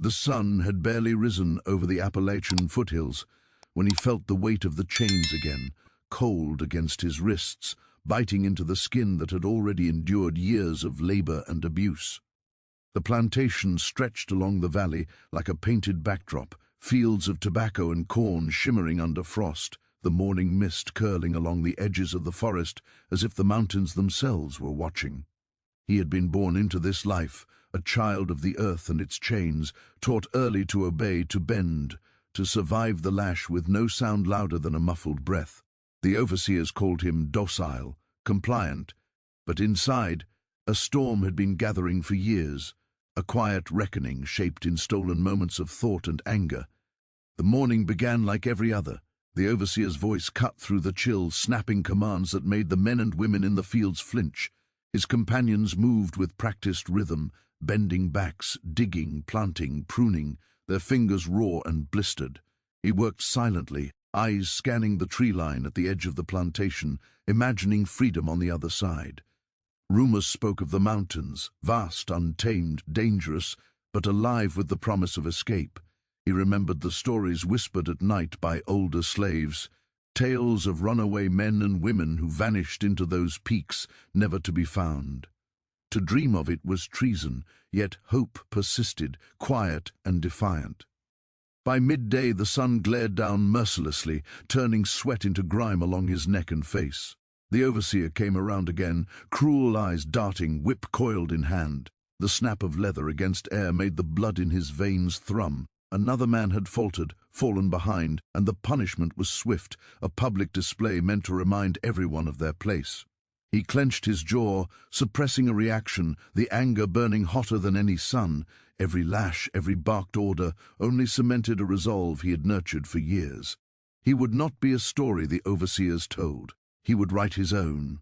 The sun had barely risen over the Appalachian foothills when he felt the weight of the chains again, cold against his wrists, biting into the skin that had already endured years of labor and abuse. The plantation stretched along the valley like a painted backdrop, fields of tobacco and corn shimmering under frost, the morning mist curling along the edges of the forest as if the mountains themselves were watching. He had been born into this life, a child of the earth and its chains, taught early to obey, to bend, to survive the lash with no sound louder than a muffled breath. The overseers called him docile, compliant, but inside, a storm had been gathering for years, a quiet reckoning shaped in stolen moments of thought and anger. The morning began like every other. The overseer's voice cut through the chill, snapping commands that made the men and women in the fields flinch. His companions moved with practiced rhythm, bending backs, digging, planting, pruning, their fingers raw and blistered. He worked silently, eyes scanning the tree line at the edge of the plantation, imagining freedom on the other side. Rumors spoke of the mountains, vast, untamed, dangerous, but alive with the promise of escape. He remembered the stories whispered at night by older slaves, tales of runaway men and women who vanished into those peaks, never to be found. To dream of it was treason, yet hope persisted, quiet and defiant. By midday the sun glared down mercilessly, turning sweat into grime along his neck and face. The overseer came around again, cruel eyes darting, whip coiled in hand. The snap of leather against air made the blood in his veins thrum. Another man had faltered, fallen behind, and the punishment was swift, a public display meant to remind everyone of their place. He clenched his jaw, suppressing a reaction, the anger burning hotter than any sun. Every lash, every barked order, only cemented a resolve he had nurtured for years. He would not be a story the overseers told. He would write his own.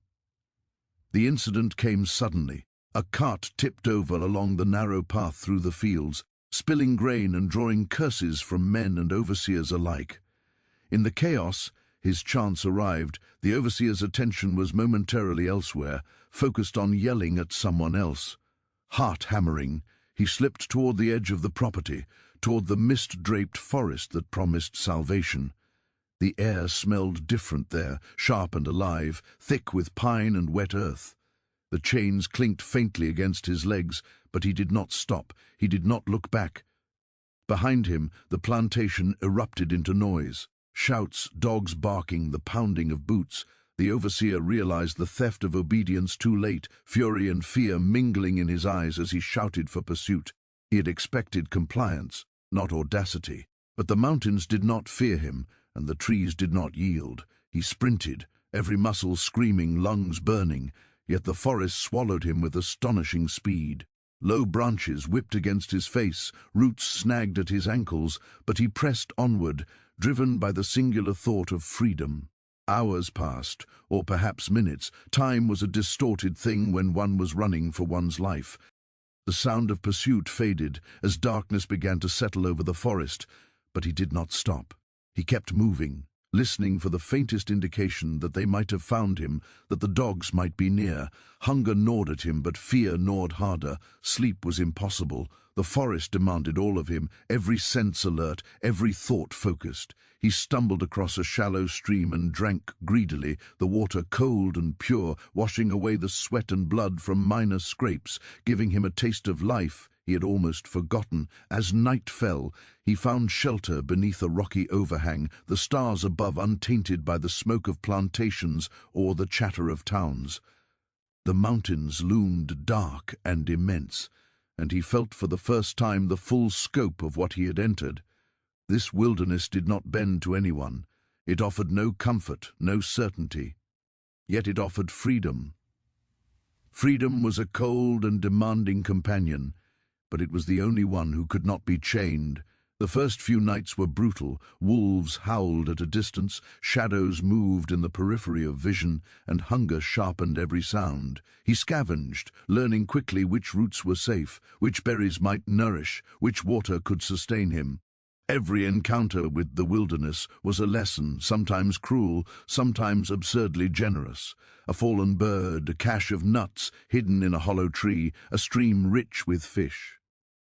The incident came suddenly. A cart tipped over along the narrow path through the fields, spilling grain and drawing curses from men and overseers alike. In the chaos, his chance arrived. The overseer's attention was momentarily elsewhere, focused on yelling at someone else. Heart-hammering, he slipped toward the edge of the property, toward the mist-draped forest that promised salvation. The air smelled different there, sharp and alive, thick with pine and wet earth. The chains clinked faintly against his legs, but he did not stop. He did not look back. Behind him, the plantation erupted into noise. Shouts, dogs barking, the pounding of boots. The overseer realized the theft of obedience too late, fury and fear mingling in his eyes as he shouted for pursuit. He had expected compliance, not audacity. But the mountains did not fear him, and the trees did not yield. He sprinted, every muscle screaming, lungs burning, yet the forest swallowed him with astonishing speed. Low branches whipped against his face, roots snagged at his ankles, but he pressed onward, driven by the singular thought of freedom. Hours passed, or perhaps minutes. Time was a distorted thing when one was running for one's life. The sound of pursuit faded as darkness began to settle over the forest, but he did not stop. He kept moving, listening for the faintest indication that they might have found him, that the dogs might be near. Hunger gnawed at him, but fear gnawed harder. Sleep was impossible. The forest demanded all of him, every sense alert, every thought focused. He stumbled across a shallow stream and drank greedily, the water cold and pure, washing away the sweat and blood from minor scrapes, giving him a taste of life he had almost forgotten. As night fell, he found shelter beneath a rocky overhang, the stars above untainted by the smoke of plantations or the chatter of towns. The mountains loomed dark and immense, and he felt for the first time the full scope of what he had entered. This wilderness did not bend to anyone. It offered no comfort, no certainty. Yet it offered freedom. Freedom was a cold and demanding companion, but it was the only one who could not be chained. The first few nights were brutal. Wolves howled at a distance, shadows moved in the periphery of vision, and hunger sharpened every sound. He scavenged, learning quickly which roots were safe, which berries might nourish, which water could sustain him. Every encounter with the wilderness was a lesson, sometimes cruel, sometimes absurdly generous. A fallen bird, a cache of nuts hidden in a hollow tree, a stream rich with fish.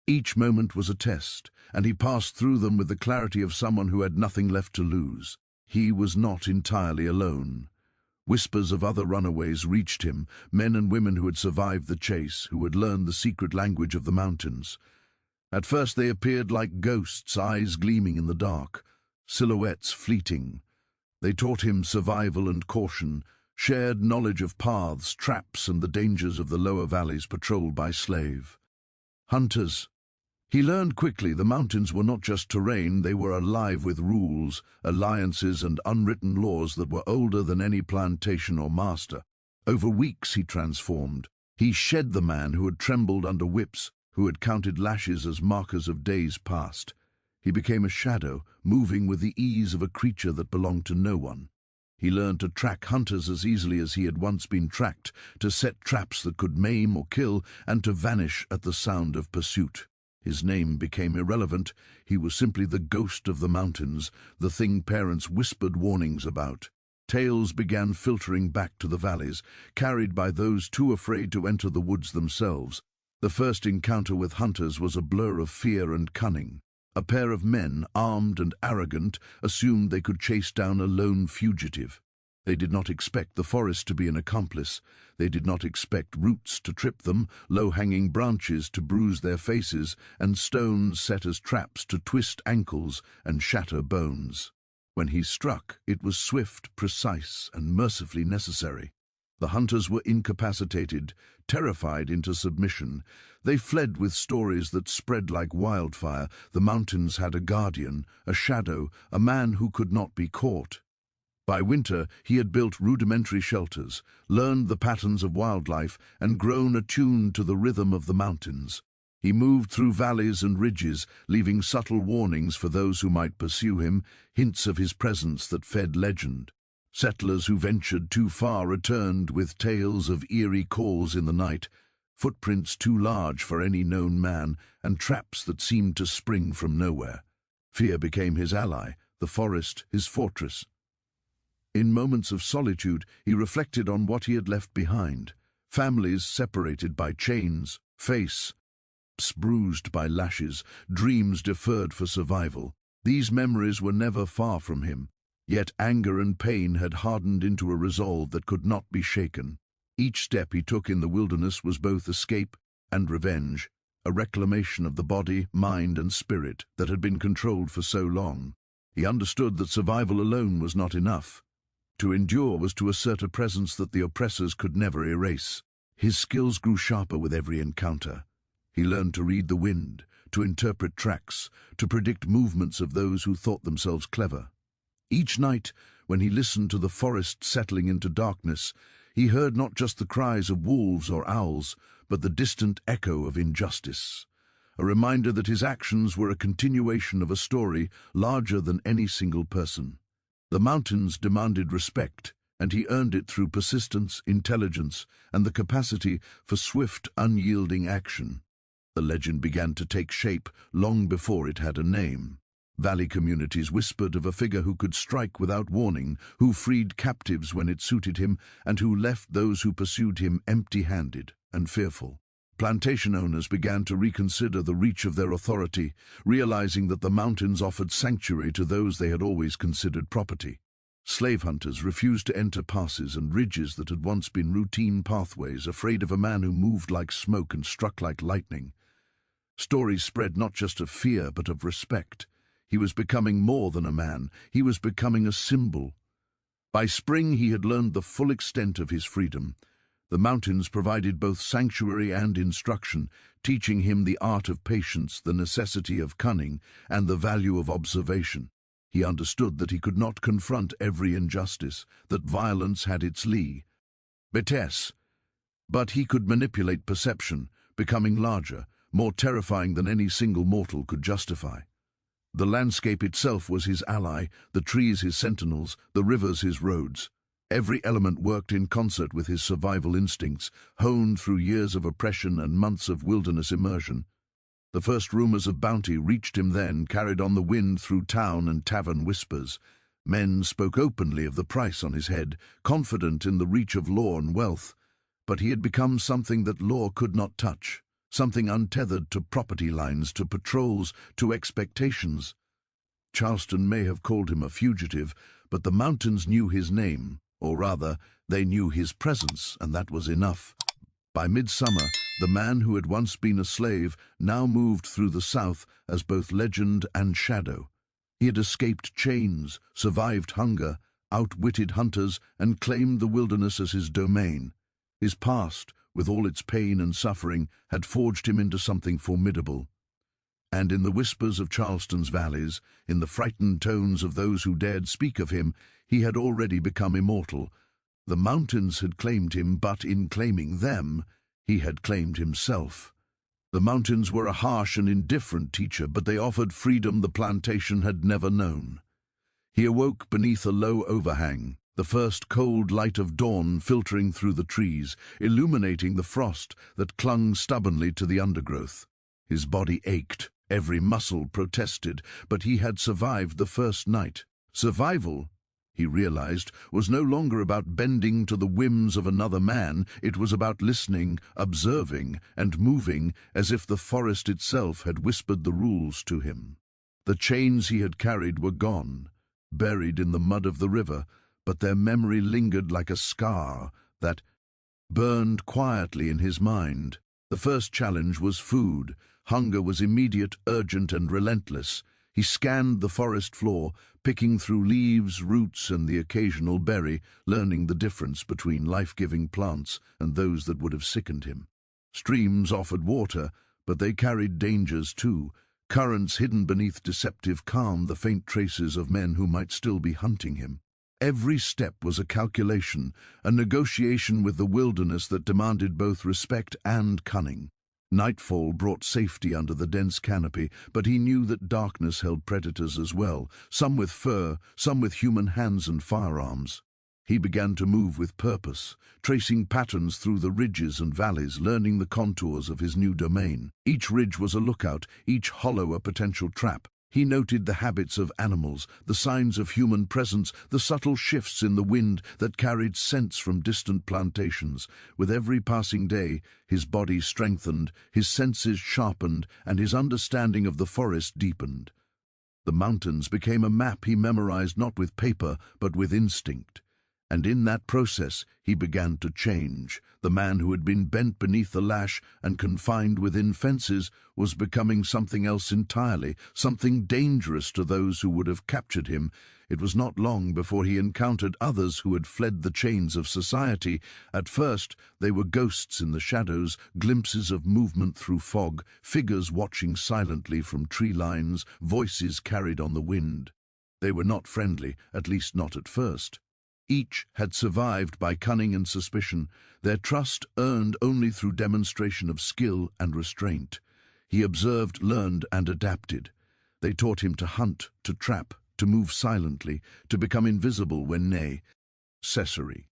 Each moment was a test, and he passed through them with the clarity of someone who had nothing left to lose. He was not entirely alone. Whispers of other runaways reached him, men and women who had survived the chase, who had learned the secret language of the mountains. At first they appeared like ghosts, eyes gleaming in the dark, silhouettes fleeting. They taught him survival and caution, shared knowledge of paths, traps, and the dangers of the lower valleys patrolled by slave hunters. He learned quickly the mountains were not just terrain, they were alive with rules, alliances, and unwritten laws that were older than any plantation or master. Over weeks he transformed. He shed the man who had trembled under whips, who had counted lashes as markers of days past. He became a shadow, moving with the ease of a creature that belonged to no one. He learned to track hunters as easily as he had once been tracked, to set traps that could maim or kill, and to vanish at the sound of pursuit. His name became irrelevant. He was simply the ghost of the mountains, the thing parents whispered warnings about. Tales began filtering back to the valleys, carried by those too afraid to enter the woods themselves. The first encounter with hunters was a blur of fear and cunning. A pair of men, armed and arrogant, assumed they could chase down a lone fugitive. They did not expect the forest to be an accomplice. They did not expect roots to trip them, low-hanging branches to bruise their faces, and stones set as traps to twist ankles and shatter bones. When he struck, it was swift, precise, and mercifully necessary. The hunters were incapacitated, terrified into submission. They fled with stories that spread like wildfire. The mountains had a guardian, a shadow, a man who could not be caught. By winter, he had built rudimentary shelters, learned the patterns of wildlife, and grown attuned to the rhythm of the mountains. He moved through valleys and ridges, leaving subtle warnings for those who might pursue him, hints of his presence that fed legend. Settlers who ventured too far returned with tales of eerie calls in the night, footprints too large for any known man, and traps that seemed to spring from nowhere. Fear became his ally, the forest his fortress. In moments of solitude, he reflected on what he had left behind. Families separated by chains, face bruised by lashes, dreams deferred for survival. These memories were never far from him, yet anger and pain had hardened into a resolve that could not be shaken. Each step he took in the wilderness was both escape and revenge, a reclamation of the body, mind, and spirit that had been controlled for so long. He understood that survival alone was not enough. To endure was to assert a presence that the oppressors could never erase. His skills grew sharper with every encounter. He learned to read the wind, to interpret tracks, to predict movements of those who thought themselves clever. Each night, when he listened to the forest settling into darkness, he heard not just the cries of wolves or owls, but the distant echo of injustice, a reminder that his actions were a continuation of a story larger than any single person. The mountains demanded respect, and he earned it through persistence, intelligence, and the capacity for swift, unyielding action. The legend began to take shape long before it had a name. Valley communities whispered of a figure who could strike without warning, who freed captives when it suited him, and who left those who pursued him empty-handed and fearful. Plantation owners began to reconsider the reach of their authority, realizing that the mountains offered sanctuary to those they had always considered property. Slave hunters refused to enter passes and ridges that had once been routine pathways, afraid of a man who moved like smoke and struck like lightning. Stories spread not just of fear, but of respect. He was becoming more than a man. He was becoming a symbol. By spring, he had learned the full extent of his freedom. The mountains provided both sanctuary and instruction, teaching him the art of patience, the necessity of cunning, and the value of observation. He understood that he could not confront every injustice, that violence had its betes, but he could manipulate perception, becoming larger, more terrifying than any single mortal could justify. The landscape itself was his ally, the trees his sentinels, the rivers his roads. Every element worked in concert with his survival instincts, honed through years of oppression and months of wilderness immersion. The first rumors of bounty reached him then, carried on the wind through town and tavern whispers. Men spoke openly of the price on his head, confident in the reach of law and wealth. But he had become something that law could not touch, something untethered to property lines, to patrols, to expectations. Charleston may have called him a fugitive, but the mountains knew his name, or rather, they knew his presence, and that was enough. By midsummer, the man who had once been a slave now moved through the South as both legend and shadow. He had escaped chains, survived hunger, outwitted hunters, and claimed the wilderness as his domain. His past, with all its pain and suffering, had forged him into something formidable. And in the whispers of Charleston's valleys, in the frightened tones of those who dared speak of him, he had already become immortal. The mountains had claimed him, but in claiming them, he had claimed himself. The mountains were a harsh and indifferent teacher, but they offered freedom the plantation had never known. He awoke beneath a low overhang, the first cold light of dawn filtering through the trees, illuminating the frost that clung stubbornly to the undergrowth. His body ached, every muscle protested, but he had survived the first night. Survival, he realized, was no longer about bending to the whims of another man. It was about listening, observing, and moving as if the forest itself had whispered the rules to him. The chains he had carried were gone, buried in the mud of the river, but their memory lingered like a scar that burned quietly in his mind. The first challenge was food. Hunger was immediate, urgent, and relentless. He scanned the forest floor, picking through leaves, roots, and the occasional berry, learning the difference between life-giving plants and those that would have sickened him. Streams offered water, but they carried dangers too. Currents hidden beneath deceptive calm, the faint traces of men who might still be hunting him. Every step was a calculation, a negotiation with the wilderness that demanded both respect and cunning. Nightfall brought safety under the dense canopy, but he knew that darkness held predators as well, some with fur, some with human hands and firearms. He began to move with purpose, tracing patterns through the ridges and valleys, learning the contours of his new domain. Each ridge was a lookout, each hollow a potential trap. He noted the habits of animals, the signs of human presence, the subtle shifts in the wind that carried scents from distant plantations. With every passing day, his body strengthened, his senses sharpened, and his understanding of the forest deepened. The mountains became a map he memorized not with paper, but with instinct. And in that process, he began to change. The man who had been bent beneath the lash and confined within fences was becoming something else entirely, something dangerous to those who would have captured him. It was not long before he encountered others who had fled the chains of society. At first, they were ghosts in the shadows, glimpses of movement through fog, figures watching silently from tree lines, voices carried on the wind. They were not friendly, at least not at first. Each had survived by cunning and suspicion, their trust earned only through demonstration of skill and restraint. He observed, learned, and adapted. They taught him to hunt, to trap, to move silently, to become invisible when necessary.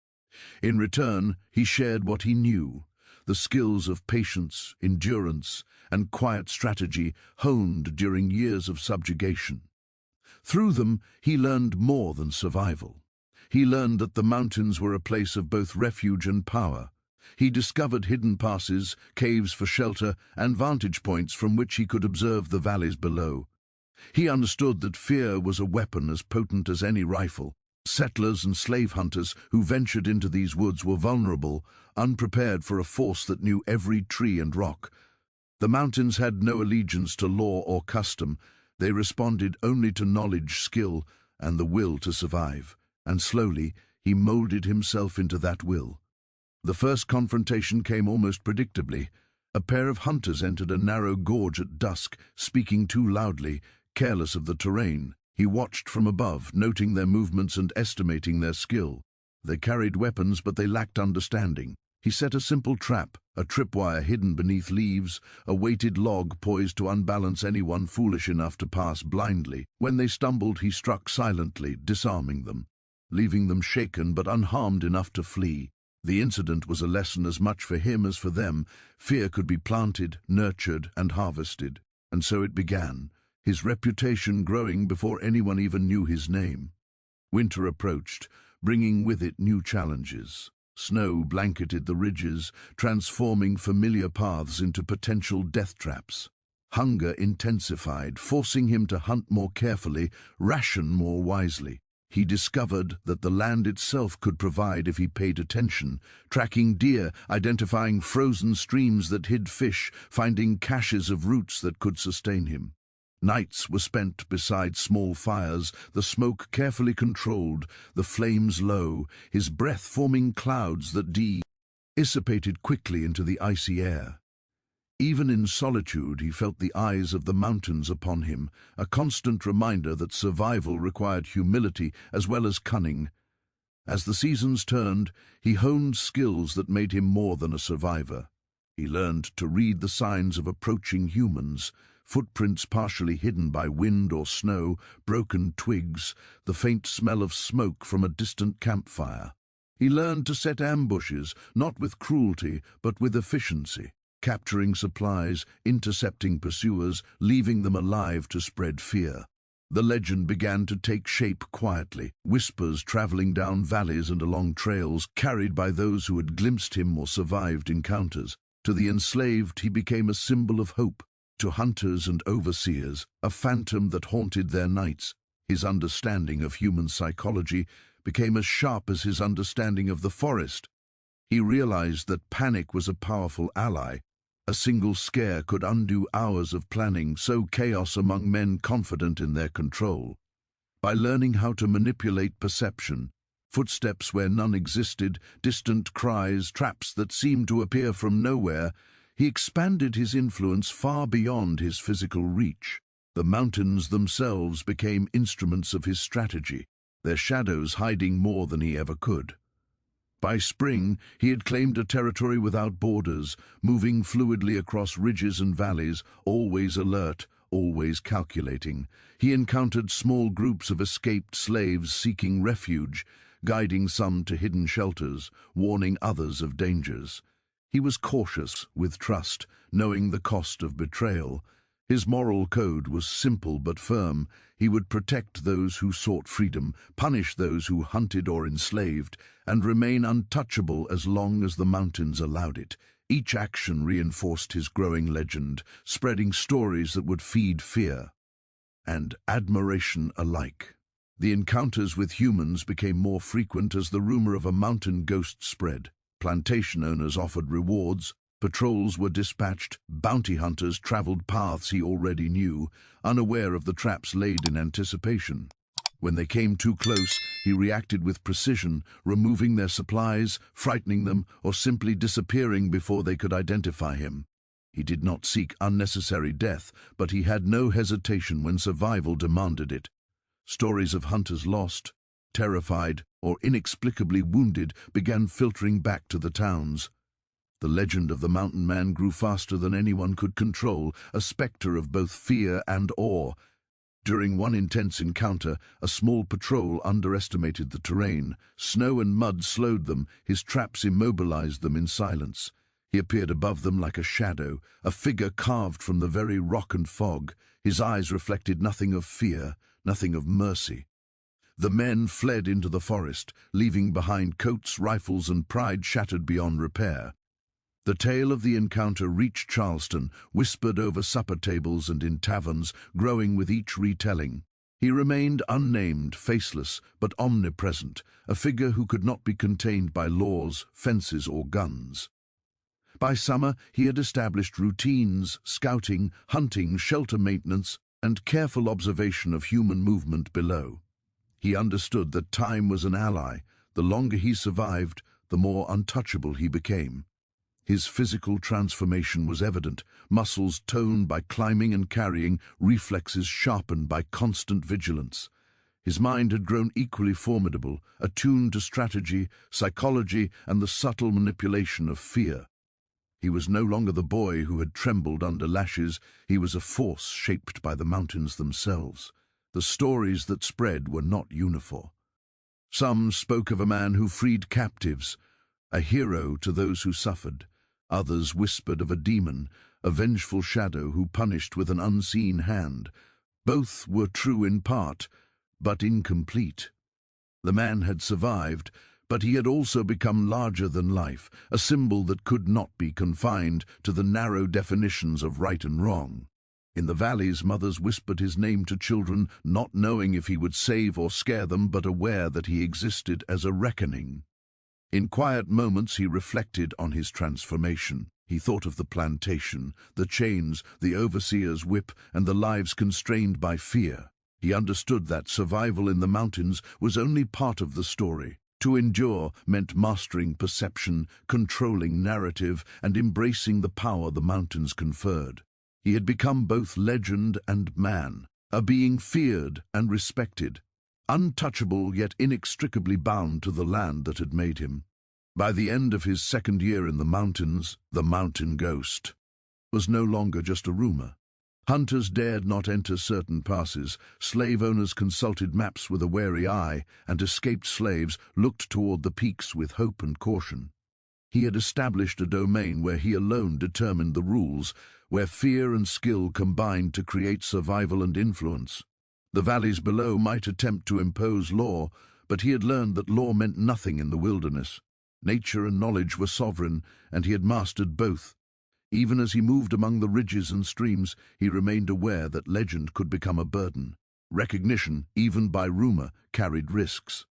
In return, he shared what he knew, the skills of patience, endurance, and quiet strategy honed during years of subjugation. Through them, he learned more than survival. He learned that the mountains were a place of both refuge and power. He discovered hidden passes, caves for shelter, and vantage points from which he could observe the valleys below. He understood that fear was a weapon as potent as any rifle. Settlers and slave hunters who ventured into these woods were vulnerable, unprepared for a force that knew every tree and rock. The mountains had no allegiance to law or custom. They responded only to knowledge, skill, and the will to survive. And slowly, he molded himself into that will. The first confrontation came almost predictably. A pair of hunters entered a narrow gorge at dusk, speaking too loudly, careless of the terrain. He watched from above, noting their movements and estimating their skill. They carried weapons, but they lacked understanding. He set a simple trap, a tripwire hidden beneath leaves, a weighted log poised to unbalance anyone foolish enough to pass blindly. When they stumbled, he struck silently, disarming them, leaving them shaken but unharmed enough to flee. The incident was a lesson as much for him as for them. Fear could be planted, nurtured, and harvested. And so it began, his reputation growing before anyone even knew his name. Winter approached, bringing with it new challenges. Snow blanketed the ridges, transforming familiar paths into potential death traps. Hunger intensified, forcing him to hunt more carefully, ration more wisely. He discovered that the land itself could provide if he paid attention, tracking deer, identifying frozen streams that hid fish, finding caches of roots that could sustain him. Nights were spent beside small fires, the smoke carefully controlled, the flames low, his breath forming clouds that dissipated quickly into the icy air. Even in solitude, he felt the eyes of the mountains upon him, a constant reminder that survival required humility as well as cunning. As the seasons turned, he honed skills that made him more than a survivor. He learned to read the signs of approaching humans, footprints partially hidden by wind or snow, broken twigs, the faint smell of smoke from a distant campfire. He learned to set ambushes, not with cruelty, but with efficiency, capturing supplies, intercepting pursuers, leaving them alive to spread fear. The legend began to take shape quietly, whispers traveling down valleys and along trails carried by those who had glimpsed him or survived encounters. To the enslaved, he became a symbol of hope. To hunters and overseers, a phantom that haunted their nights. His understanding of human psychology became as sharp as his understanding of the forest. He realized that panic was a powerful ally. A single scare could undo hours of planning, sow chaos among men confident in their control. By learning how to manipulate perception, footsteps where none existed, distant cries, traps that seemed to appear from nowhere, he expanded his influence far beyond his physical reach. The mountains themselves became instruments of his strategy, their shadows hiding more than he ever could. By spring, he had claimed a territory without borders, moving fluidly across ridges and valleys, always alert, always calculating. He encountered small groups of escaped slaves seeking refuge, guiding some to hidden shelters, warning others of dangers. He was cautious, with trust, knowing the cost of betrayal. His moral code was simple but firm. He would protect those who sought freedom, punish those who hunted or enslaved, and remain untouchable as long as the mountains allowed it. Each action reinforced his growing legend, spreading stories that would feed fear and admiration alike. The encounters with humans became more frequent as the rumor of a mountain ghost spread. Plantation owners offered rewards, patrols were dispatched, bounty hunters traveled paths he already knew, unaware of the traps laid in anticipation. When they came too close, he reacted with precision, removing their supplies, frightening them, or simply disappearing before they could identify him. He did not seek unnecessary death, but he had no hesitation when survival demanded it. Stories of hunters lost, terrified, or inexplicably wounded began filtering back to the towns. The legend of the mountain man grew faster than anyone could control, a specter of both fear and awe. During one intense encounter, a small patrol underestimated the terrain. Snow and mud slowed them, his traps immobilized them in silence. He appeared above them like a shadow, a figure carved from the very rock and fog. His eyes reflected nothing of fear, nothing of mercy. The men fled into the forest, leaving behind coats, rifles, and pride shattered beyond repair. The tale of the encounter reached Charleston, whispered over supper tables and in taverns, growing with each retelling. He remained unnamed, faceless, but omnipresent, a figure who could not be contained by laws, fences, or guns. By summer, he had established routines, scouting, hunting, shelter maintenance, and careful observation of human movement below. He understood that time was an ally. The longer he survived, the more untouchable he became. His physical transformation was evident, muscles toned by climbing and carrying, reflexes sharpened by constant vigilance. His mind had grown equally formidable, attuned to strategy, psychology, and the subtle manipulation of fear. He was no longer the boy who had trembled under lashes. He was a force shaped by the mountains themselves. The stories that spread were not uniform. Some spoke of a man who freed captives, a hero to those who suffered. Others whispered of a demon, a vengeful shadow who punished with an unseen hand. Both were true in part, but incomplete. The man had survived, But he had also become larger than life, a symbol that could not be confined to the narrow definitions of right and wrong. In the valleys, mothers whispered his name to children, not knowing if he would save or scare them, but aware that he existed as a reckoning. In quiet moments he reflected on his transformation. He thought of the plantation, the chains, the overseer's whip, and the lives constrained by fear. He understood that survival in the mountains was only part of the story. To endure meant mastering perception, controlling narrative, and embracing the power the mountains conferred. He had become both legend and man, a being feared and respected, untouchable yet inextricably bound to the land that had made him. By the end of his second year in the mountains, the mountain ghost was no longer just a rumor. Hunters dared not enter certain passes, slave owners consulted maps with a wary eye, and escaped slaves looked toward the peaks with hope and caution. He had established a domain where he alone determined the rules, where fear and skill combined to create survival and influence. The valleys below might attempt to impose law, but he had learned that law meant nothing in the wilderness. Nature and knowledge were sovereign, and he had mastered both. Even as he moved among the ridges and streams, he remained aware that legend could become a burden. Recognition, even by rumor, carried risks.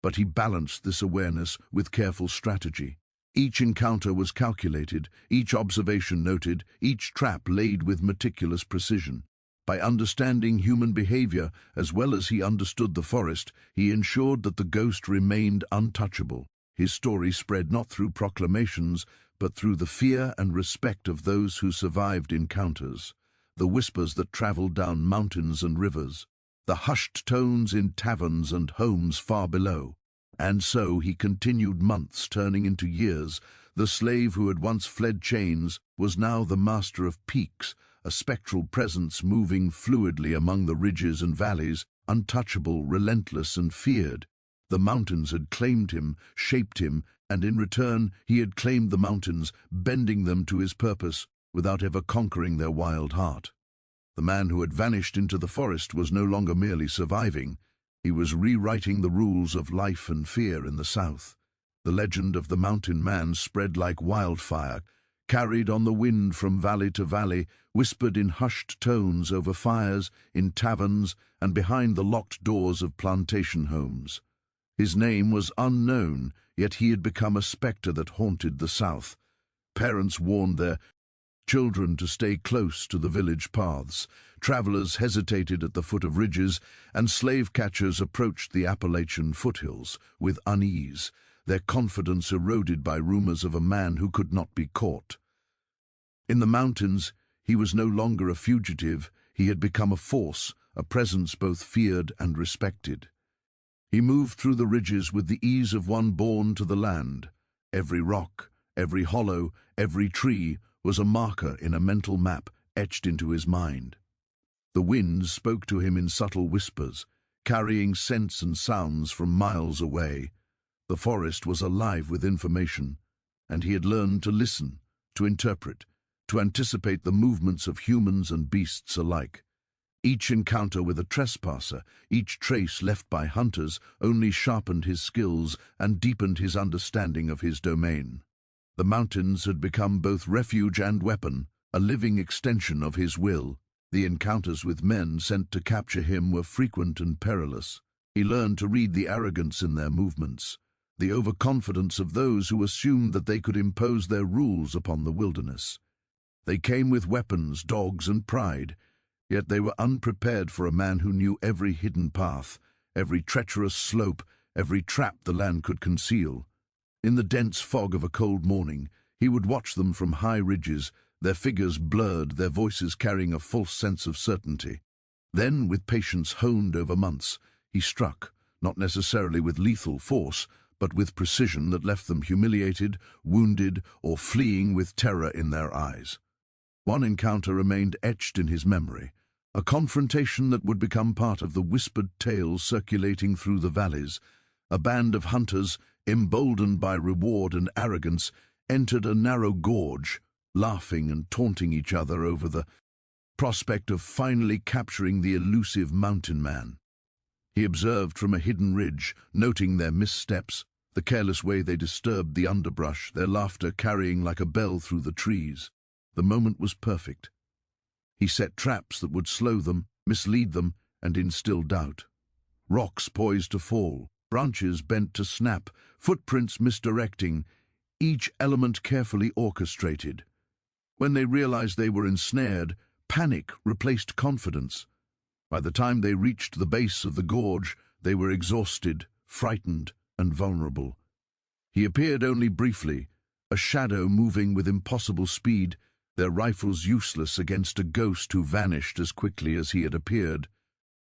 But he balanced this awareness with careful strategy. Each encounter was calculated, each observation noted, each trap laid with meticulous precision. By understanding human behavior as well as he understood the forest, he ensured that the ghost remained untouchable. His story spread not through proclamations, but through the fear and respect of those who survived encounters, the whispers that traveled down mountains and rivers, the hushed tones in taverns and homes far below. And so he continued, months turning into years. The slave who had once fled chains was now the master of peaks, a spectral presence moving fluidly among the ridges and valleys, untouchable, relentless, and feared. The mountains had claimed him, shaped him, and in return he had claimed the mountains, bending them to his purpose without ever conquering their wild heart. The man who had vanished into the forest was no longer merely surviving. He was rewriting the rules of life and fear in the south. The legend of the mountain man spread like wildfire, carried on the wind from valley to valley, whispered in hushed tones over fires, in taverns, and behind the locked doors of plantation homes. His name was unknown, yet he had become a spectre that haunted the south. Parents warned their children to stay close to the village paths. Travelers hesitated at the foot of ridges, and slave catchers approached the Appalachian foothills with unease, their confidence eroded by rumors of a man who could not be caught. In the mountains, he was no longer a fugitive. He had become a force, a presence both feared and respected. He moved through the ridges with the ease of one born to the land. Every rock, every hollow, every tree was a marker in a mental map etched into his mind. The winds spoke to him in subtle whispers, carrying scents and sounds from miles away. The forest was alive with information, and he had learned to listen, to interpret, to anticipate the movements of humans and beasts alike. Each encounter with a trespasser, each trace left by hunters, only sharpened his skills and deepened his understanding of his domain. The mountains had become both refuge and weapon, a living extension of his will. The encounters with men sent to capture him were frequent and perilous. He learned to read the arrogance in their movements, the overconfidence of those who assumed that they could impose their rules upon the wilderness. They came with weapons, dogs, and pride, yet they were unprepared for a man who knew every hidden path, every treacherous slope, every trap the land could conceal. In the dense fog of a cold morning, he would watch them from high ridges, their figures blurred, their voices carrying a false sense of certainty. Then, with patience honed over months, he struck, not necessarily with lethal force, but with precision that left them humiliated, wounded, or fleeing with terror in their eyes. One encounter remained etched in his memory, a confrontation that would become part of the whispered tales circulating through the valleys. A band of hunters, emboldened by reward and arrogance, entered a narrow gorge, laughing and taunting each other over the prospect of finally capturing the elusive mountain man. He observed from a hidden ridge, noting their missteps, the careless way they disturbed the underbrush, their laughter carrying like a bell through the trees. The moment was perfect. He set traps that would slow them, mislead them, and instill doubt. Rocks poised to fall, branches bent to snap, footprints misdirecting, each element carefully orchestrated. When they realized they were ensnared, panic replaced confidence. By the time they reached the base of the gorge, they were exhausted, frightened, and vulnerable. He appeared only briefly, a shadow moving with impossible speed, their rifles useless against a ghost who vanished as quickly as he had appeared.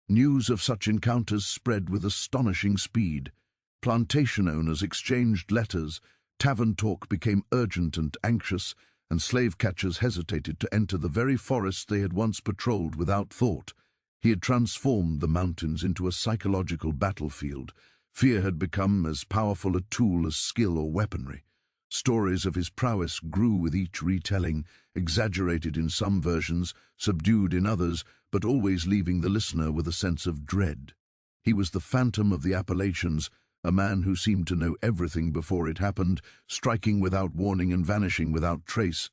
News of such encounters spread with astonishing speed. Plantation owners exchanged letters, tavern talk became urgent and anxious, and slave catchers hesitated to enter the very forests they had once patrolled without thought. He had transformed the mountains into a psychological battlefield. Fear had become as powerful a tool as skill or weaponry. Stories of his prowess grew with each retelling, exaggerated in some versions, subdued in others, but always leaving the listener with a sense of dread. He was the phantom of the Appalachians, a man who seemed to know everything before it happened, striking without warning and vanishing without trace.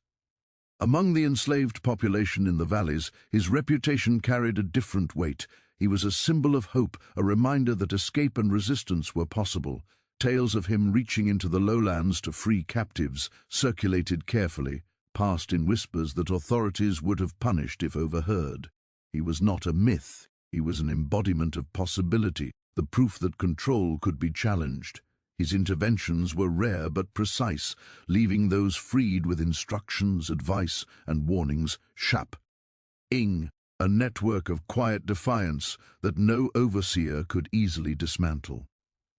Among the enslaved population in the valleys, his reputation carried a different weight. He was a symbol of hope, a reminder that escape and resistance were possible. Tales of him reaching into the lowlands to free captives circulated carefully, passed in whispers that authorities would have punished if overheard. He was not a myth. He was an embodiment of possibility, the proof that control could be challenged. His interventions were rare but precise, leaving those freed with instructions, advice, and warnings sharp-ing, a network of quiet defiance that no overseer could easily dismantle.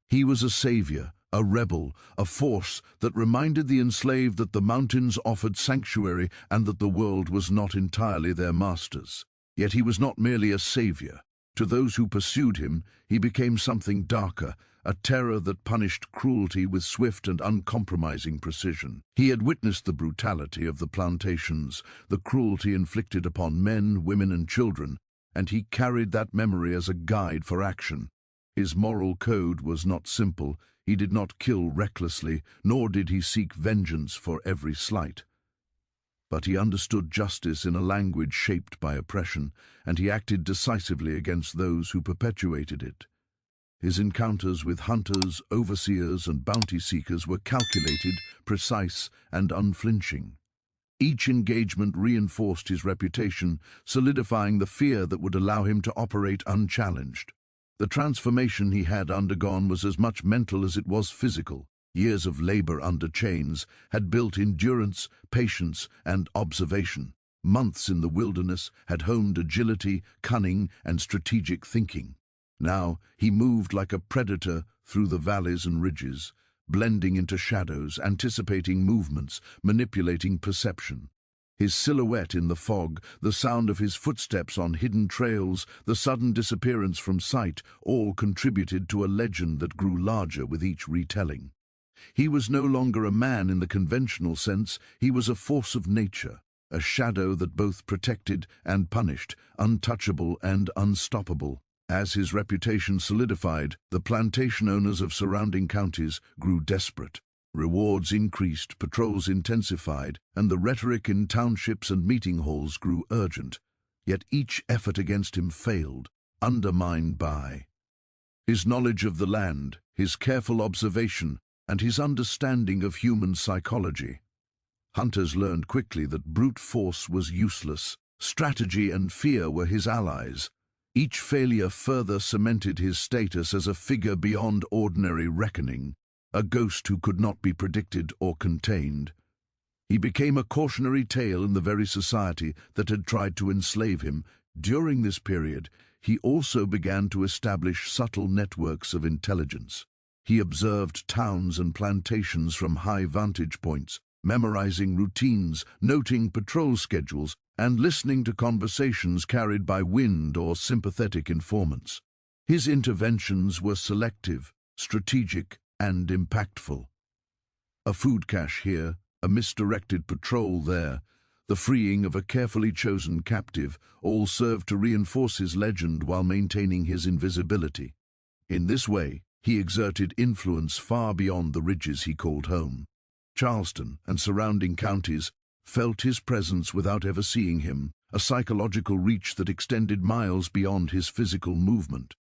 He was a savior, a rebel, a force that reminded the enslaved that the mountains offered sanctuary and that the world was not entirely their masters. Yet he was not merely a savior. To those who pursued him, he became something darker, a terror that punished cruelty with swift and uncompromising precision. He had witnessed the brutality of the plantations, the cruelty inflicted upon men, women, and children, and he carried that memory as a guide for action. His moral code was not simple. He did not kill recklessly, nor did he seek vengeance for every slight. But he understood justice in a language shaped by oppression, and he acted decisively against those who perpetuated it. His encounters with hunters, overseers, and bounty seekers were calculated, precise, and unflinching. Each engagement reinforced his reputation, solidifying the fear that would allow him to operate unchallenged. The transformation he had undergone was as much mental as it was physical. Years of labor under chains had built endurance, patience, and observation. Months in the wilderness had honed agility, cunning, and strategic thinking. Now he moved like a predator through the valleys and ridges, blending into shadows, anticipating movements, manipulating perception. His silhouette in the fog, the sound of his footsteps on hidden trails, the sudden disappearance from sight, all contributed to a legend that grew larger with each retelling. He was no longer a man in the conventional sense. He was a force of nature, a shadow that both protected and punished, untouchable and unstoppable. As his reputation solidified, the plantation owners of surrounding counties grew desperate. Rewards increased, patrols intensified, and the rhetoric in townships and meeting halls grew urgent. Yet each effort against him failed, undermined by his knowledge of the land, his careful observation, and his understanding of human psychology. Hunters learned quickly that brute force was useless. Strategy and fear were his allies. Each failure further cemented his status as a figure beyond ordinary reckoning, a ghost who could not be predicted or contained. He became a cautionary tale in the very society that had tried to enslave him. During this period, he also began to establish subtle networks of intelligence. He observed towns and plantations from high vantage points, memorizing routines, noting patrol schedules, and listening to conversations carried by wind or sympathetic informants. His interventions were selective, strategic, and impactful. A food cache here, a misdirected patrol there, the freeing of a carefully chosen captive, all served to reinforce his legend while maintaining his invisibility. In this way, He exerted influence far beyond the ridges he called home. Charleston and surrounding counties felt his presence without ever seeing him, a psychological reach that extended miles beyond his physical movement.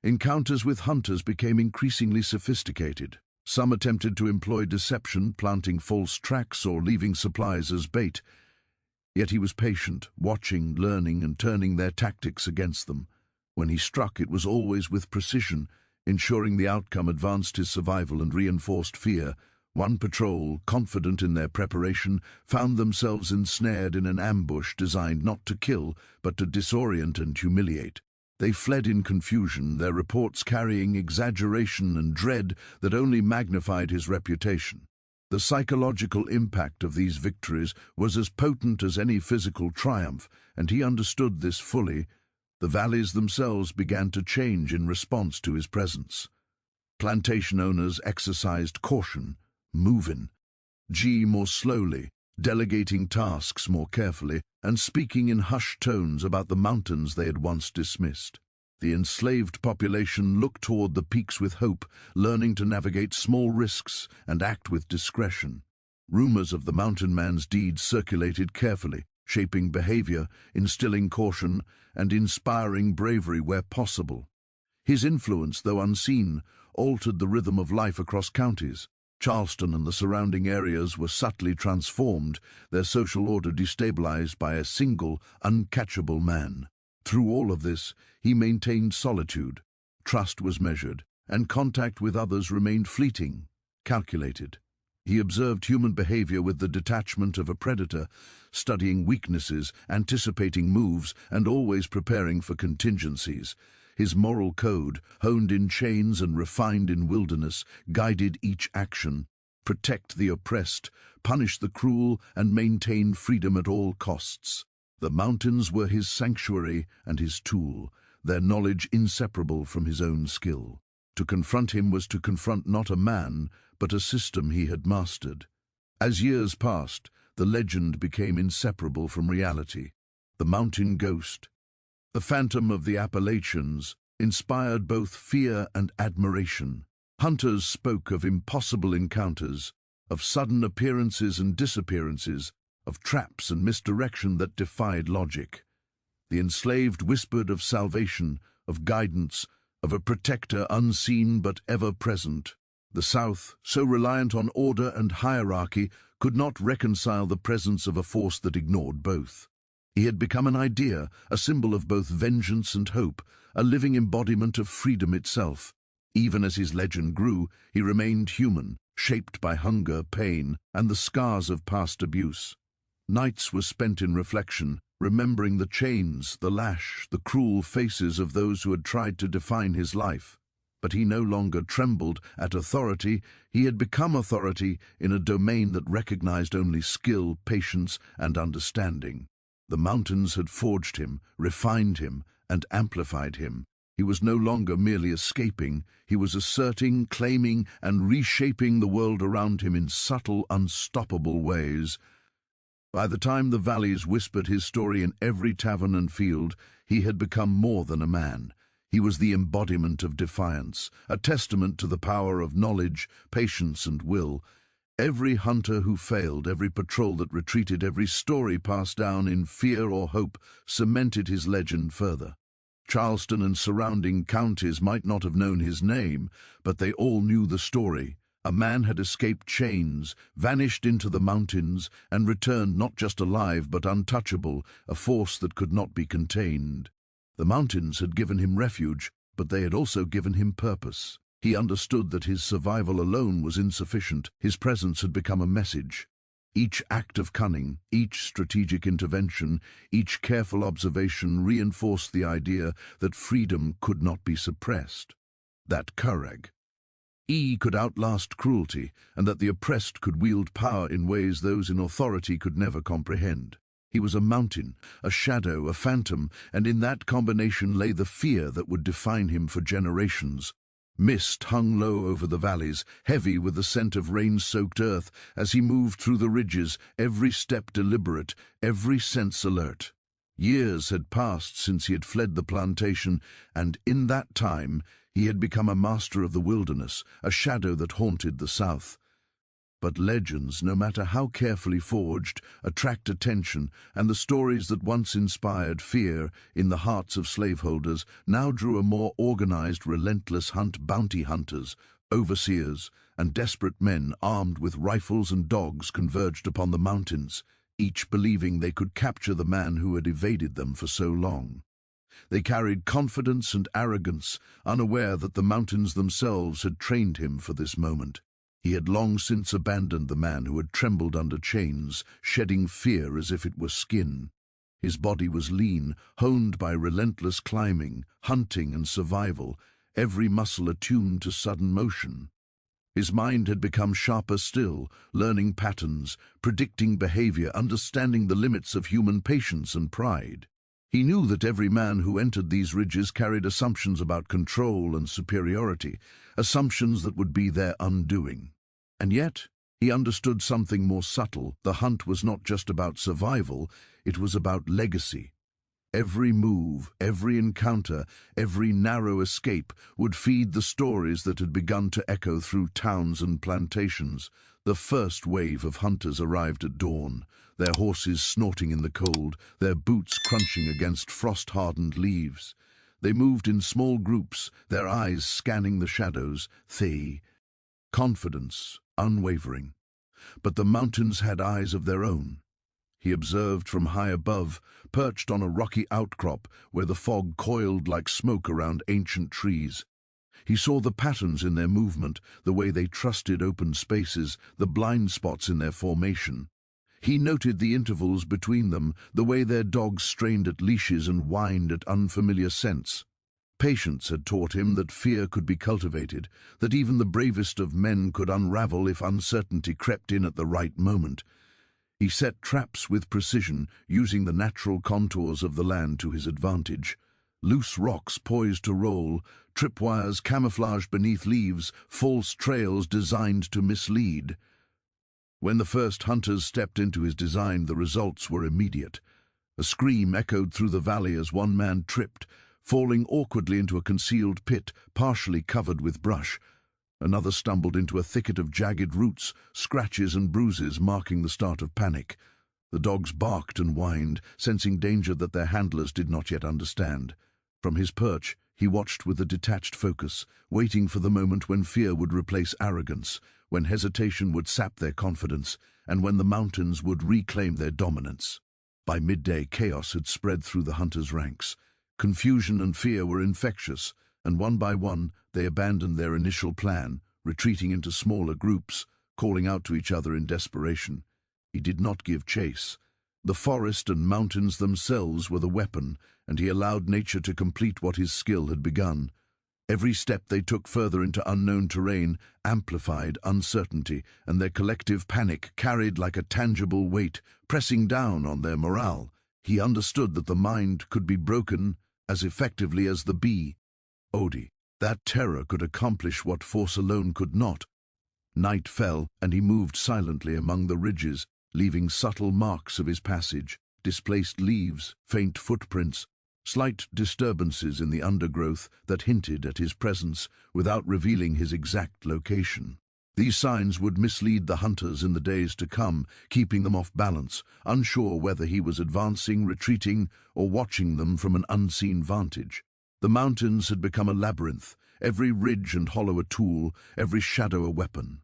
Encounters with hunters became increasingly sophisticated. Some attempted to employ deception, planting false tracks or leaving supplies as bait. Yet he was patient, watching, learning, and turning their tactics against them. When he struck, it was always with precision, ensuring the outcome advanced his survival and reinforced fear. One patrol, confident in their preparation, found themselves ensnared in an ambush designed not to kill, but to disorient and humiliate. They fled in confusion, their reports carrying exaggeration and dread that only magnified his reputation. The psychological impact of these victories was as potent as any physical triumph, and he understood this fully. The valleys themselves began to change in response to his presence. Plantation owners exercised caution, moving more slowly, delegating tasks more carefully, and speaking in hushed tones about the mountains they had once dismissed. The enslaved population looked toward the peaks with hope, learning to navigate small risks and act with discretion. Rumors of the mountain man's deeds circulated carefully, shaping behavior, instilling caution, and inspiring bravery where possible. His influence, though unseen, altered the rhythm of life across counties. Charleston and the surrounding areas were subtly transformed, their social order destabilized by a single, uncatchable man. Through all of this, he maintained solitude. Trust was measured, and contact with others remained fleeting, calculated. He observed human behavior with the detachment of a predator, studying weaknesses, anticipating moves, and always preparing for contingencies. His moral code, honed in chains and refined in wilderness, guided each action. Protect the oppressed, punish the cruel, and maintain freedom at all costs. The mountains were his sanctuary and his tool, their knowledge inseparable from his own skill. To confront him was to confront not a man, but a system he had mastered. As years passed, the legend became inseparable from reality. The mountain ghost, the phantom of the Appalachians, inspired both fear and admiration. Hunters spoke of impossible encounters, of sudden appearances and disappearances, of traps and misdirection that defied logic. The enslaved whispered of salvation, of guidance, of a protector unseen but ever present. The South, so reliant on order and hierarchy, could not reconcile the presence of a force that ignored both. He had become an idea, a symbol of both vengeance and hope, a living embodiment of freedom itself. Even as his legend grew, he remained human, shaped by hunger, pain, and the scars of past abuse. Nights were spent in reflection, remembering the chains, the lash, the cruel faces of those who had tried to define his life. But he no longer trembled at authority. He had become authority in a domain that recognized only skill, patience, and understanding. The mountains had forged him, refined him, and amplified him. He was no longer merely escaping. He was asserting, claiming, and reshaping the world around him in subtle, unstoppable ways. By the time the valleys whispered his story in every tavern and field, he had become more than a man. He was the embodiment of defiance, a testament to the power of knowledge, patience, and will. Every hunter who failed, every patrol that retreated, every story passed down in fear or hope cemented his legend further. Charleston and surrounding counties might not have known his name, but they all knew the story. A man had escaped chains, vanished into the mountains, and returned not just alive but untouchable, a force that could not be contained. The mountains had given him refuge, but they had also given him purpose. He understood that his survival alone was insufficient. His presence had become a message. Each act of cunning, each strategic intervention, each careful observation reinforced the idea that freedom could not be suppressed. That courage could outlast cruelty, and that the oppressed could wield power in ways those in authority could never comprehend. He was a mountain, a shadow, a phantom, and in that combination lay the fear that would define him for generations. Mist hung low over the valleys, heavy with the scent of rain-soaked earth as he moved through the ridges, every step deliberate, every sense alert. Years had passed since he had fled the plantation, and in that time he had become a master of the wilderness, a shadow that haunted the South. But legends, no matter how carefully forged, attract attention, and the stories that once inspired fear in the hearts of slaveholders now drew a more organized, relentless hunt. Bounty hunters, overseers, and desperate men armed with rifles and dogs converged upon the mountains, each believing they could capture the man who had evaded them for so long. They carried confidence and arrogance, unaware that the mountains themselves had trained him for this moment. He had long since abandoned the man who had trembled under chains, shedding fear as if it were skin. His body was lean, honed by relentless climbing, hunting, and survival, every muscle attuned to sudden motion. His mind had become sharper still, learning patterns, predicting behavior, understanding the limits of human patience and pride. He knew that every man who entered these ridges carried assumptions about control and superiority, assumptions that would be their undoing. And yet, he understood something more subtle. The hunt was not just about survival, it was about legacy. Every move, every encounter, every narrow escape would feed the stories that had begun to echo through towns and plantations. The first wave of hunters arrived at dawn, their horses snorting in the cold, their boots crunching against frost-hardened leaves. They moved in small groups, their eyes scanning the shadows, confidence, unwavering. But the mountains had eyes of their own. He observed from high above, perched on a rocky outcrop where the fog coiled like smoke around ancient trees. He saw the patterns in their movement, the way they trusted open spaces, the blind spots in their formation. He noted the intervals between them, the way their dogs strained at leashes and whined at unfamiliar scents. Patience had taught him that fear could be cultivated, that even the bravest of men could unravel if uncertainty crept in at the right moment. He set traps with precision, using the natural contours of the land to his advantage. Loose rocks poised to roll, tripwires camouflaged beneath leaves, false trails designed to mislead. When the first hunters stepped into his design, the results were immediate. A scream echoed through the valley as one man tripped, falling awkwardly into a concealed pit, partially covered with brush. Another stumbled into a thicket of jagged roots, scratches and bruises marking the start of panic. The dogs barked and whined, sensing danger that their handlers did not yet understand. From his perch, he watched with a detached focus, waiting for the moment when fear would replace arrogance, when hesitation would sap their confidence, and when the mountains would reclaim their dominance. By midday, chaos had spread through the hunters' ranks. Confusion and fear were infectious, and one by one they abandoned their initial plan, retreating into smaller groups, calling out to each other in desperation. He did not give chase. The forest and mountains themselves were the weapon, and he allowed nature to complete what his skill had begun. Every step they took further into unknown terrain amplified uncertainty, and their collective panic carried like a tangible weight, pressing down on their morale. He understood that the mind could be broken as effectively as the bee. Odie, that terror could accomplish what force alone could not. Night fell, and he moved silently among the ridges, leaving subtle marks of his passage, displaced leaves, faint footprints, slight disturbances in the undergrowth that hinted at his presence without revealing his exact location. These signs would mislead the hunters in the days to come, keeping them off balance, unsure whether he was advancing, retreating, or watching them from an unseen vantage. The mountains had become a labyrinth, every ridge and hollow a tool, every shadow a weapon.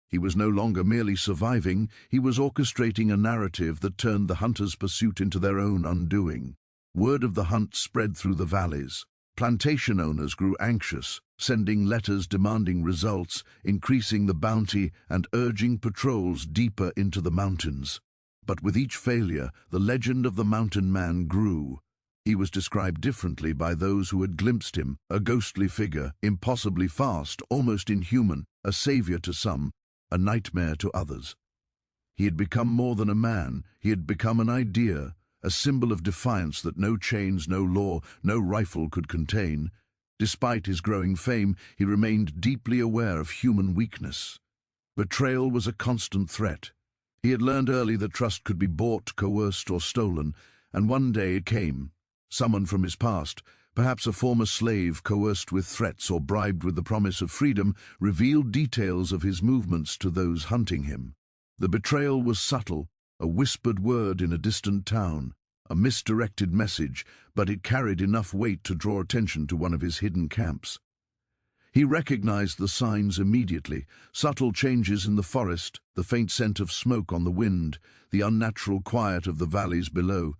He was no longer merely surviving, he was orchestrating a narrative that turned the hunters' pursuit into their own undoing. Word of the hunt spread through the valleys. Plantation owners grew anxious, sending letters demanding results, increasing the bounty, and urging patrols deeper into the mountains. But with each failure, the legend of the mountain man grew. He was described differently by those who had glimpsed him, a ghostly figure, impossibly fast, almost inhuman, a savior to some, a nightmare to others. He had become more than a man, he had become an idea, a symbol of defiance that no chains, no law, no rifle could contain. Despite his growing fame, he remained deeply aware of human weakness. Betrayal was a constant threat. He had learned early that trust could be bought, coerced, or stolen, And one day it came. Someone from his past, perhaps a former slave coerced with threats or bribed with the promise of freedom, revealed details of his movements to those hunting him. The betrayal was subtle, a whispered word in a distant town, a misdirected message, but it carried enough weight to draw attention to one of his hidden camps. He recognized the signs immediately: subtle changes in the forest, the faint scent of smoke on the wind, the unnatural quiet of the valleys below.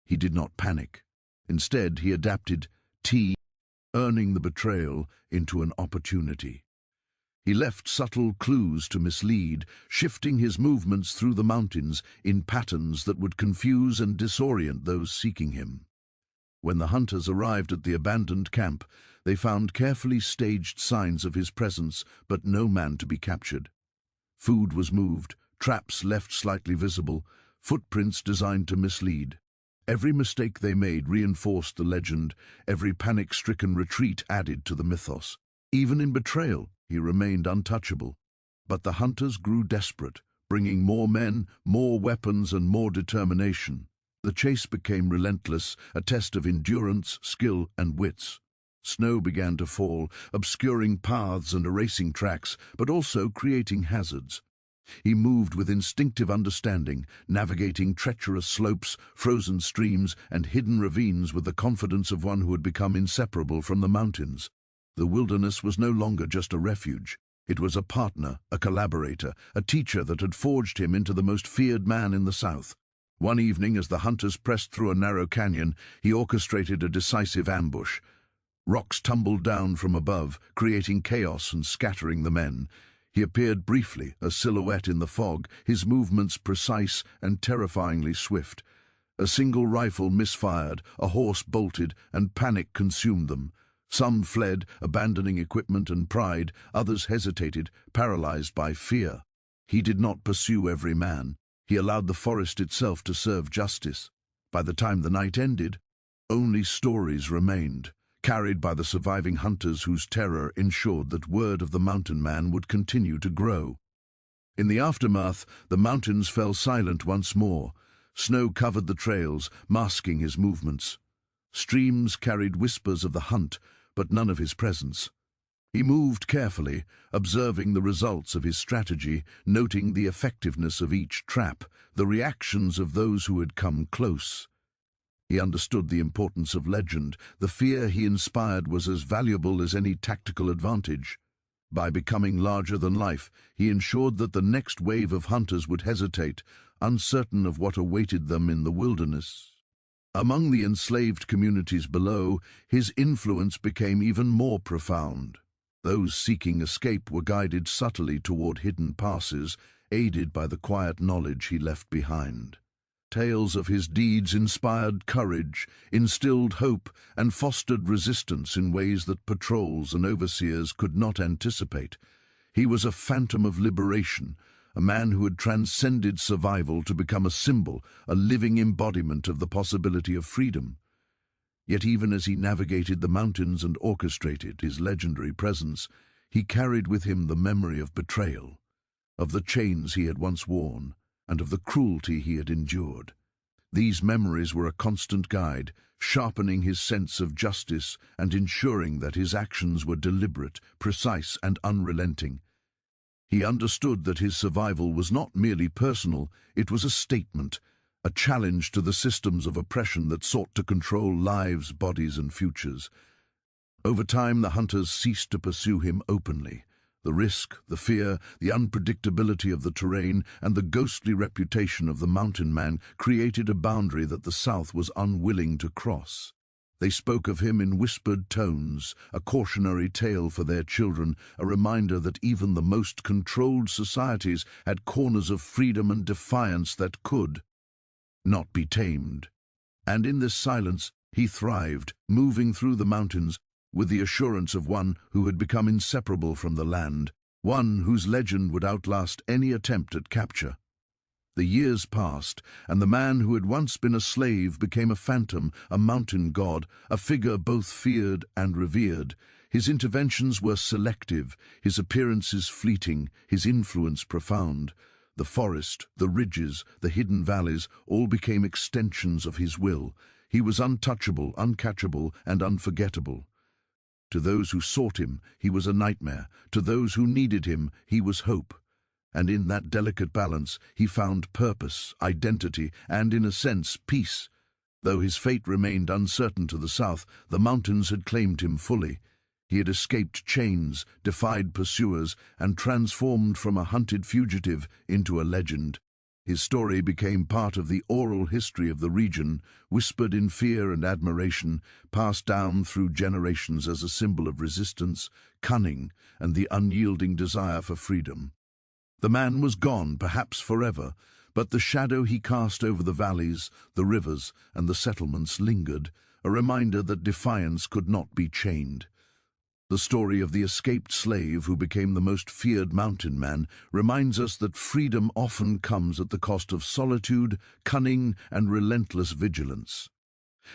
He did not panic. Instead, he adapted, turning the betrayal into an opportunity. He left subtle clues to mislead, shifting his movements through the mountains in patterns that would confuse and disorient those seeking him. When the hunters arrived at the abandoned camp, they found carefully staged signs of his presence, but no man to be captured. Food was moved, traps left slightly visible, footprints designed to mislead. Every mistake they made reinforced the legend, every panic-stricken retreat added to the mythos. Even in betrayal, he remained untouchable. But the hunters grew desperate, bringing more men, more weapons, and more determination. The chase became relentless, a test of endurance, skill, and wits. Snow began to fall, obscuring paths and erasing tracks, but also creating hazards. He moved with instinctive understanding, navigating treacherous slopes, frozen streams, and hidden ravines with the confidence of one who had become inseparable from the mountains. The wilderness was no longer just a refuge. It was a partner, a collaborator, a teacher that had forged him into the most feared man in the South. One evening, as the hunters pressed through a narrow canyon, he orchestrated a decisive ambush. Rocks tumbled down from above, creating chaos and scattering the men. He appeared briefly, a silhouette in the fog, his movements precise and terrifyingly swift. A single rifle misfired, a horse bolted, and panic consumed them. Some fled, abandoning equipment and pride. Others hesitated, paralyzed by fear. He did not pursue every man. He allowed the forest itself to serve justice. By the time the night ended, only stories remained, carried by the surviving hunters whose terror ensured that word of the mountain man would continue to grow. In the aftermath, the mountains fell silent once more. Snow covered the trails, masking his movements. Streams carried whispers of the hunt, but none of his presence. He moved carefully, observing the results of his strategy, noting the effectiveness of each trap, the reactions of those who had come close. He understood the importance of legend. The fear he inspired was as valuable as any tactical advantage. By becoming larger than life, he ensured that the next wave of hunters would hesitate, uncertain of what awaited them in the wilderness. Among the enslaved communities below, his influence became even more profound. Those seeking escape were guided subtly toward hidden passes, aided by the quiet knowledge he left behind. Tales of his deeds inspired courage, instilled hope, and fostered resistance in ways that patrols and overseers could not anticipate. He was a phantom of liberation, a man who had transcended survival to become a symbol, a living embodiment of the possibility of freedom. Yet even as he navigated the mountains and orchestrated his legendary presence, he carried with him the memory of betrayal, of the chains he had once worn, and of the cruelty he had endured. These memories were a constant guide, sharpening his sense of justice and ensuring that his actions were deliberate, precise, and unrelenting. He understood that his survival was not merely personal, it was a statement, a challenge to the systems of oppression that sought to control lives, bodies, and futures. Over time, the hunters ceased to pursue him openly. The risk, the fear, the unpredictability of the terrain, and the ghostly reputation of the mountain man created a boundary that the South was unwilling to cross. They spoke of him in whispered tones, a cautionary tale for their children, a reminder that even the most controlled societies had corners of freedom and defiance that could not be tamed. And in this silence, he thrived, moving through the mountains with the assurance of one who had become inseparable from the land, one whose legend would outlast any attempt at capture. The years passed, and the man who had once been a slave became a phantom, a mountain god, a figure both feared and revered. His interventions were selective, his appearances fleeting, his influence profound. The forest, the ridges, the hidden valleys all became extensions of his will. He was untouchable, uncatchable, and unforgettable. To those who sought him, he was a nightmare. To those who needed him, he was hope. And in that delicate balance, he found purpose, identity, and, in a sense, peace. Though his fate remained uncertain to the south, the mountains had claimed him fully. He had escaped chains, defied pursuers, and transformed from a hunted fugitive into a legend. His story became part of the oral history of the region, whispered in fear and admiration, passed down through generations as a symbol of resistance, cunning, and the unyielding desire for freedom. The man was gone, perhaps forever, but the shadow he cast over the valleys, the rivers, and the settlements lingered, a reminder that defiance could not be chained. The story of the escaped slave who became the most feared mountain man reminds us that freedom often comes at the cost of solitude, cunning, and relentless vigilance.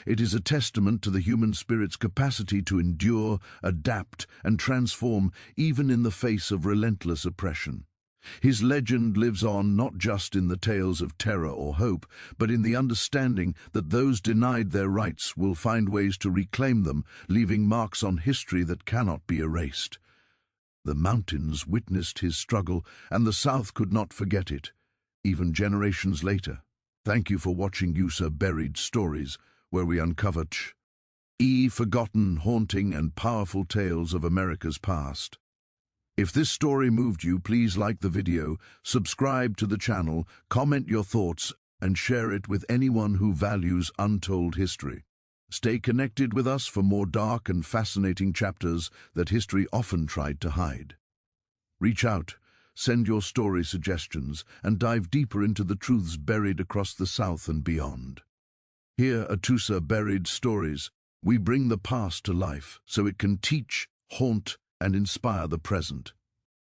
It is a testament to the human spirit's capacity to endure, adapt, and transform even in the face of relentless oppression. His legend lives on not just in the tales of terror or hope, but in the understanding that those denied their rights will find ways to reclaim them, leaving marks on history that cannot be erased. The mountains witnessed his struggle, and the South could not forget it, even generations later. Thank you for watching Buried Stories, where we uncover forgotten, haunting, and powerful tales of America's past. If this story moved you, please like the video, subscribe to the channel, comment your thoughts, and share it with anyone who values untold history. Stay connected with us for more dark and fascinating chapters that history often tried to hide. Reach out, send your story suggestions, and dive deeper into the truths buried across the South and beyond. Here at Buried Stories, we bring the past to life so it can teach, haunt, and inspire the present.